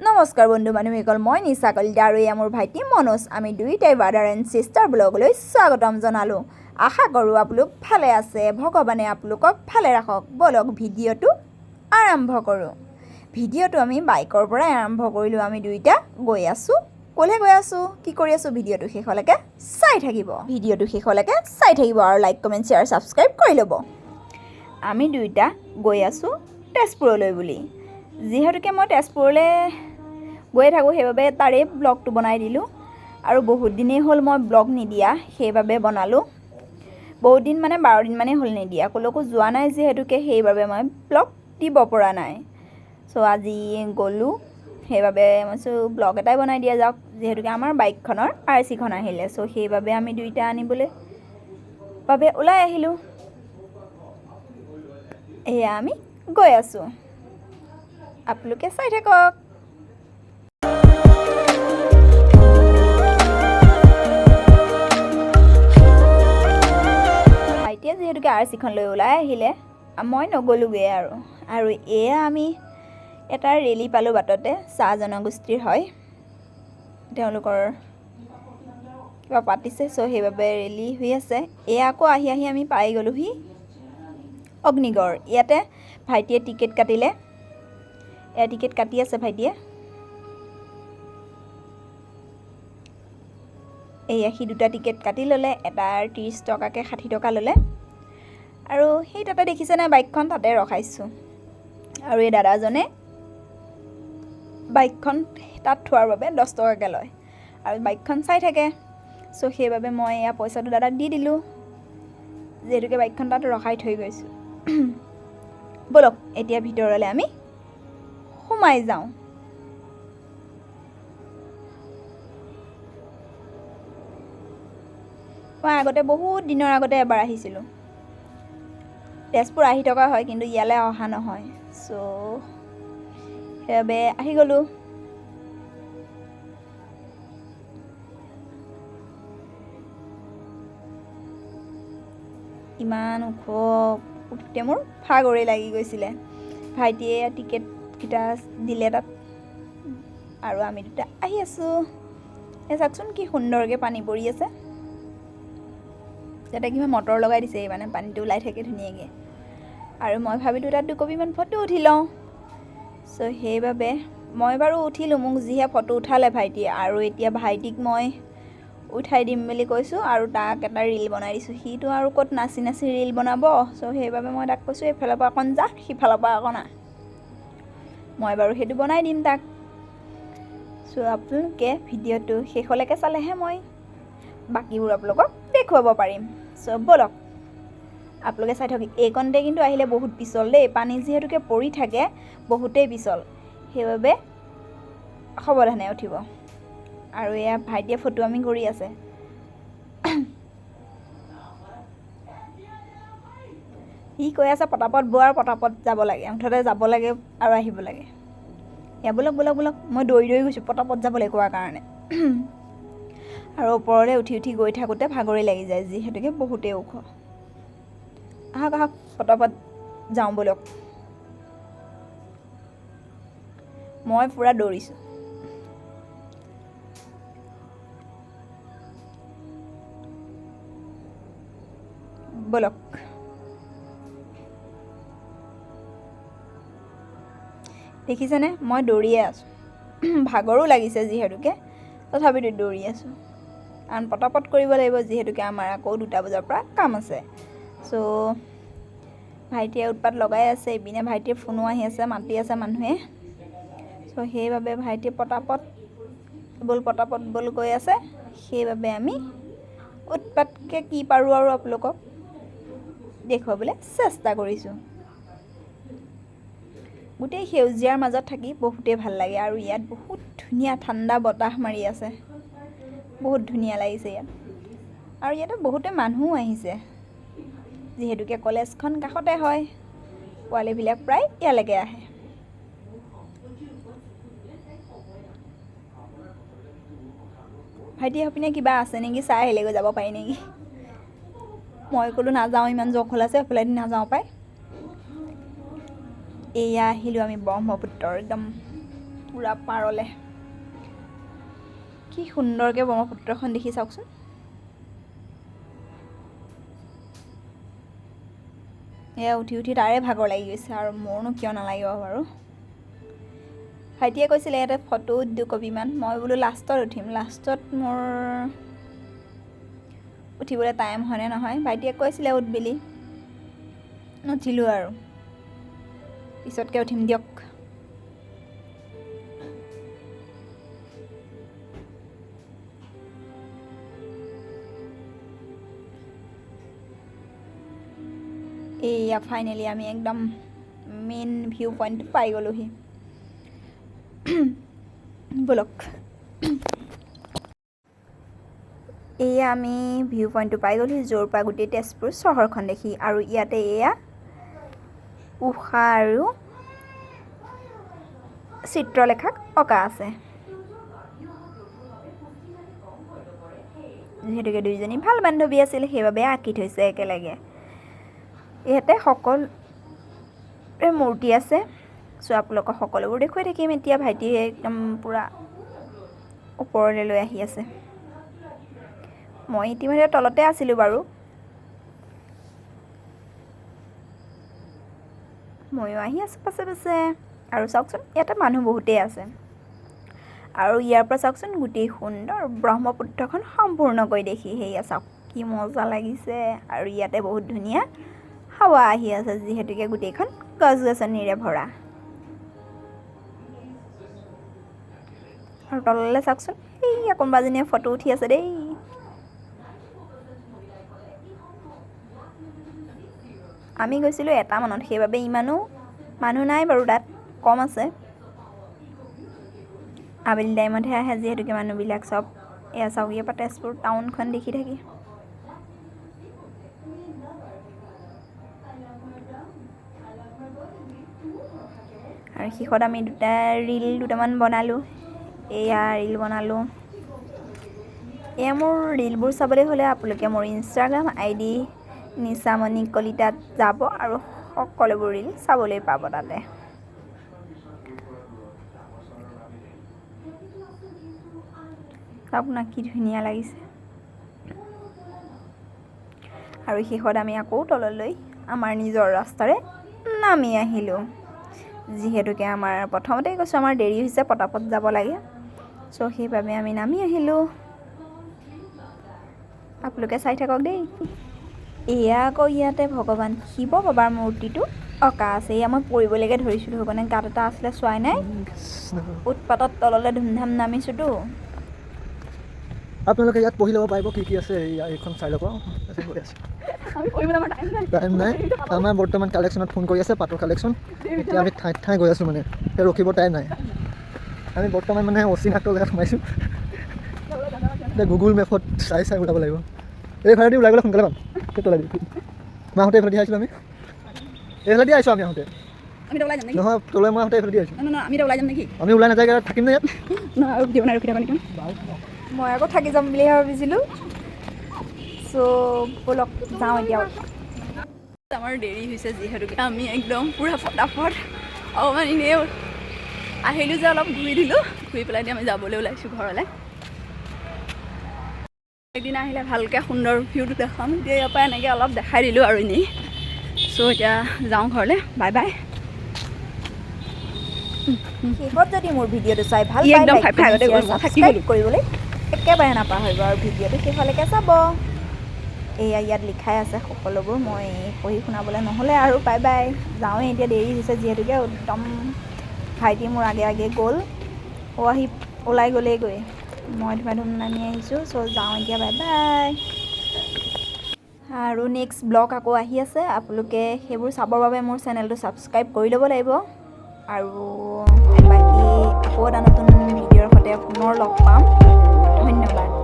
নমস্কাৰ বন্ধু বান্ধৱীসকল, মই নিশা কলিতা আৰু এয়া মোৰ ভাইটি মনোজ। আমি দুয়োটাই ব্ৰাদাৰ এণ্ড চিষ্টাৰ ব্লগলৈ স্বাগতম জনালোঁ। আশা কৰোঁ আপোনালোক ভালে আছে, ভগৱানে আপোনালোকক ভালে ৰাখক। বলক ভিডিঅ'টো আৰম্ভ কৰোঁ। ভিডিঅ'টো আমি বাইকৰ পৰাই আৰম্ভ কৰিলোঁ। আমি দুয়োটা গৈ আছোঁ। ক'লৈ গৈ আছোঁ, কি কৰি আছোঁ, ভিডিঅ'টো শেষলৈকে চাই থাকিব। আৰু লাইক কমেণ্ট শ্বেয়াৰ ছাবস্ক্ৰাইব কৰি ল'ব। আমি দুয়োটা গৈ আছোঁ তেজপুৰলৈ বুলি। যিহেতুকে মই তেজপুৰলৈ গৈয়ে থাকোঁ, সেইবাবে তাৰেই ব্লগটো বনাই দিলোঁ। আৰু বহুত দিনেই হ'ল মই ব্লগ নিদিয়া, সেইবাবে বনালোঁ। বহুত দিন মানে 12 দিনমানেই হ'ল নিদিয়া, ক'লৈকো যোৱা নাই যিহেতুকে, সেইবাবে মই ব্লগ দিব পৰা নাই। চ' আজি গ'লোঁ, সেইবাবে মই ব্লগ এটাই বনাই দিয়া যাওক। যিহেতুকে আমাৰ বাইকখনৰ RC খন আহিলে, চ' সেইবাবে আমি দুয়োটা আনিবলৈ ওলাই আহিলোঁ। এয়া আমি গৈ আছোঁ, আপোনালোকে চাই থাকক। ভাইটিয়ে যিহেতুকে RC খন লৈ ওলাই আহিলে, মই নগ'লোগৈ আৰু এয়া আমি এটা ৰেলী পালোঁ বাটতে। চাহ জনগোষ্ঠীৰ হয়, তেওঁলোকৰ কিবা পাতিছে, চ' সেইবাবে ৰেলী হৈ আছে। এয়া আকৌ আহি আমি পাই গ'লোহি অগ্নিগড়। ইয়াতে ভাইটিয়ে টিকেট কাটিলে, এয়া টিকেট কাটি আছে ভাইটিয়ে। এয়া সি দুটা টিকেট কাটি ল'লে, এটাৰ 30 টকাকৈ 60 টকা ল'লে। আৰু সেই তাতে দেখিছেনে বাইকখন, তাতে ৰখাইছোঁ। আৰু এই দাদাজনে বাইকখন তাত থোৱাৰ বাবে 10 টকাকৈ লয় আৰু বাইকখন চাই থাকে। চ' সেইবাবে মই এয়া পইচাটো দাদাক দি দিলোঁ, যিহেতুকে বাইকখন তাত ৰখাই থৈ গৈছোঁ। ব'লক এতিয়া ভিতৰলৈ আমি সোমাই যাওঁ। মই আগতে বহুত দিনৰ আগতে এবাৰ আহিছিলোঁ। তেজপুৰ আহি থকা হয়, কিন্তু ইয়ালৈ অহা নহয়, চ' সেইবাবে আহি গ'লোঁ। ইমান ওখ উঠোতে মোৰ ভাগৰেই লাগি গৈছিলে। ভাইটিয়ে টিকেটকেইটা দিলে তাত, আৰু আমি দুটা আহি আছোঁ। এই চাওকচোন কি সুন্দৰকৈ পানী পৰি আছে। যাতে কিবা মটৰ লগাই দিছে, মানে পানীটো ওলাই থাকে ধুনীয়াকৈ। আৰু মই ভাবিলোঁ তাত 2 কপিমান ফটো উঠি লওঁ। চ' সেইবাবে মই বাৰু উঠিলোঁ, মোক যিহে ফটো উঠালে ভাইটিয়ে। আৰু এতিয়া ভাইটিক মই উঠাই দিম বুলি কৈছোঁ, আৰু তাক এটা ৰীল বনাই দিছোঁ। সিটো আৰু ক'ত নাচি ৰীল বনাব। চ' সেইবাবে মই তাক কৈছোঁ, এইফালৰ পৰা অকণ যা, সিফালৰ পৰা অকণ আহ। মই বাৰু সেইটো বনাই দিম তাক। চ' আপোনালোকে ভিডিঅ'টো শেষলৈকে চালেহে মই বাকীবোৰ আপোনালোকক দেখুৱাব পাৰিম। চ' ব'লক আপোনালোকে চাই থাকক। এইকণতে কিন্তু আহিলে বহুত পিছল দেই, পানী যিহেতুকে পৰি থাকে, বহুতেই পিছল, সেইবাবে সাৱধানে উঠিব। আৰু এয়া ভাইটিয়ে ফটোৱামি কৰি আছে। সি কৈ আছে পটাপট বোৱাৰ, পটাপট যাব লাগে, মুঠতে যাব লাগে আৰু আহিব লাগে। এয়া ব'লক মই দৌৰি গৈছোঁ পটাপট যাবলৈ কোৱাৰ কাৰণে। আৰু ওপৰলৈ উঠি গৈ থাকোঁতে ভাগৰেই লাগি যায়, যিহেতুকে বহুতেই ওখ। আহক পটাপট যাওঁ ব'লক। মই পূৰা দৌৰিছোঁ। ব'লক দেখিছেনে, মই দৌৰিয়ে আছোঁ। ভাগৰো লাগিছে যিহেতুকে, তথাপিতো দৌৰি আছোঁ। কাৰণ পটাপট কৰিব লাগিব, যিহেতুকে আমাৰ আকৌ 2টা বজাৰ পৰা কাম আছে। চ' ভাইটিয়ে উৎপাত লগাই আছে। ইপিনে ভাইটিৰ ফোনো আহি আছে, মাতি আছে মানুহে। চ' সেইবাবে ভাইটিয়ে পটাপট বল কৈ আছে। সেইবাবে আমি উৎপাতকৈ কি পাৰোঁ আৰু আপোনালোকক দেখুৱাবলৈ চেষ্টা কৰিছোঁ। গোটেই সেউজীয়াৰ মাজত থাকি বহুতেই ভাল লাগে। আৰু ইয়াত বহুত ধুনীয়া ঠাণ্ডা বতাহ মাৰি আছে, বহুত ধুনীয়া লাগিছে ইয়াত। আৰু ইয়াতে বহুতে মানুহো আহিছে, যিহেতুকে কলেজখন কাষতে হয়, পোৱালিবিলাক প্ৰায় ইয়ালৈকে আহে। ভাইটি সেইপিনে কিবা আছে নেকি, চাই আহিলেগৈ, যাব পাৰি নেকি। মই ক'লোঁ নাযাওঁ, ইমান জংঘল আছে, সেইফালেদি নাযাওঁ পাই। এয়া আহিলোঁ আমি ব্ৰহ্মপুত্ৰৰ একদম পুৰা পাৰলে কি সুন্দৰকৈ ব্ৰহ্মপুত্ৰখন দেখি চাওকচোন এয়া উঠি উঠি তাৰে ভাগৰ লাগি গৈছে আৰু মোৰনো কিয় নালাগিব বাৰু ভাইটিয়ে কৈছিলে ইয়াতে ফটো 2 কপিমান মই বোলো লাষ্টত উঠিম লাষ্টত মোৰ উঠিবলৈ টাইম হয়নে নহয় ভাইটিয়ে কৈছিলে উঠ বুলি নুঠিলোঁ আৰু পিছতকৈ উঠিম দিয়ক এয়া ফাইনেলি আমি একদম মেইন ভিউ পইণ্ট পাই গ'লোহি বলক এয়া আমি ভিউ পইণ্টটো পাই গ'লোহি য'ৰ পৰা গোটেই তেজপুৰ চহৰখন দেখি আৰু ইয়াতে এয়া উষা আৰু চিত্ৰলেখাক অঁকা আছে যিহেতুকে দুইজনী ভাল বান্ধৱী আছিল সেইবাবে আঁকি থৈছে একেলগে ইয়াতে সকলোৰে মূৰ্তি আছে চ' আপোনালোকক সকলোবোৰ দেখুৱাই থাকিম এতিয়া ভাইটিয়ে একদম পূৰা ওপৰলৈ লৈ আহি আছে মই ইতিমধ্যে তলতে আছিলোঁ বাৰু ময়ো আহি আছোঁ পাছে পাছে আৰু চাওকচোন ইয়াতে মানুহ বহুতেই আছে আৰু ইয়াৰ পৰা চাওকচোন গোটেই সুন্দৰ ব্ৰহ্মপুত্ৰখন সম্পূৰ্ণকৈ দেখি সেয়া চাওক কি মজা লাগিছে আৰু ইয়াতে বহুত ধুনীয়া হাৱা আহি আছে যিহেতুকে গোটেইখন গছ গছনিৰে ভৰা আৰু তললৈ চাওকচোন এইয়া কোনোবাজনীয়ে ফটো উঠি আছে দেই আমি গৈছিলোঁ 1টা মানত সেইবাবে ইমানো মানুহ নাই বাৰু তাত কম আছে আবেলি টাইমতহে আহে যিহেতুকে মানুহবিলাক চব এয়া চাওক ইয়াৰ পৰা তেজপুৰ টাউনখন দেখি থাকি আৰু শেষত আমি ৰীল দুটামান বনালোঁ এয়া ৰীল বনালোঁ এয়া মোৰ ৰীলবোৰ চাবলৈ হ'লে আপোনালোকে মোৰ ইনষ্টাগ্ৰাম ID নিচামণি কলিতাত যাব আৰু সকলোবোৰ ৰীল চাবলৈ পাব তাতে আপোনাক কি ধুনীয়া লাগিছে আৰু শেষত আমি আকৌ তললৈ আমাৰ নিজৰ ৰাস্তাৰে নামি আহিলোঁ যিহেতুকে আমাৰ প্ৰথমতে কৈছোঁ আমাৰ দেৰি হৈছে পটাপট যাব লাগে চ' সেইবাবে আমি নামি আহিলোঁ আপোনালোকে চাই থাকক দেই এয়া আকৌ ইয়াতে ভগৱান শিৱ বাবাৰ মূৰ্তিটো অঁকা আছে এয়া মই পৰিবলৈকে ধৰিছিলোঁ সেইকাৰণে গাত এটা আছিলে চোৱাই নাই উৎপাতত তললৈ ধুমধাম নামিছোঁতো আপোনালোকে ইয়াত পঢ়ি ল'ব পাৰিব কি আছে এইখন চাই ল'ব টাইম নাই আমাৰ বৰ্তমান কালেকশ্যনত ফোন কৰি আছে পাটৰ কালেকশ্যন এতিয়া আমি ঠাই গৈ আছোঁ মানে এতিয়া ৰখিব টাইম নাই আমি বৰ্তমান মানে অচিনাক্ত জেগাত সোমাইছোঁ এতিয়া গুগল মেপত চাই ওলাব লাগিব এইফালেদি ওলাই গ'লে সোনকালে পাম সেইটো ওলাই দিম মাহঁতে এইফালে দি আহিছিলোঁ আমি এইফালে দি আহিছোঁ আমি আহোঁতে নহয় তলৈ মই আহোঁতে এইফালে দি আহিছোঁ আমি ওলাই নাযায় থাকিম নে ইয়াত মই আকৌ থাকি যাম বুলিহে ভাবিছিলোঁ চ' ব'লক যাওঁ এতিয়া আমাৰ দেৰি হৈছে যিহেতুকে আমি একদম পূৰা ফটাফট অকণমান এনেই আহিলোঁ যে অলপ ঘূৰি দিলোঁ ঘূৰি পেলাই আমি যাবলৈ ওলাইছোঁ ঘৰলৈ একদিন আহিলে ভালকৈ সুন্দৰ ভিউটো দেখাম এতিয়া ইয়াৰ পৰা এনেকৈ অলপ দেখাই দিলোঁ আৰু এনেই চ' এতিয়া যাওঁ ঘৰলৈ বাই বাই শেষত যদি মোৰ ভিডিঅ'টো চাই ভাল পায় কৰিবলৈ একেবাৰে নাপাহৰিব আৰু ভিডিঅ'টো শেষলৈকে চাব এয়া ইয়াত লিখাই আছে সকলোবোৰ মই পঢ়ি শুনাবলৈ নহ'লে আৰু বাই বাই যাওঁৱে এতিয়া দেৰি হৈছে যিহেতুকে একদম ভাইটি মোৰ আগে আগে গ'ল আহি ওলাই গ'লেগৈ মই ধুম নামি আহিছোঁ চ' যাওঁ এতিয়া বাই বাই আৰু নেক্সট ব্লগ আকৌ আহি আছে আপোনালোকে সেইবোৰ চাবৰ বাবে মোৰ চেনেলটো ছাবস্ক্ৰাইব কৰি ল'ব লাগিব আৰু বাকী আকৌ এটা নতুন ভিডিঅ'ৰ সৈতে পুনৰ লগ পাম ধন্যবাদ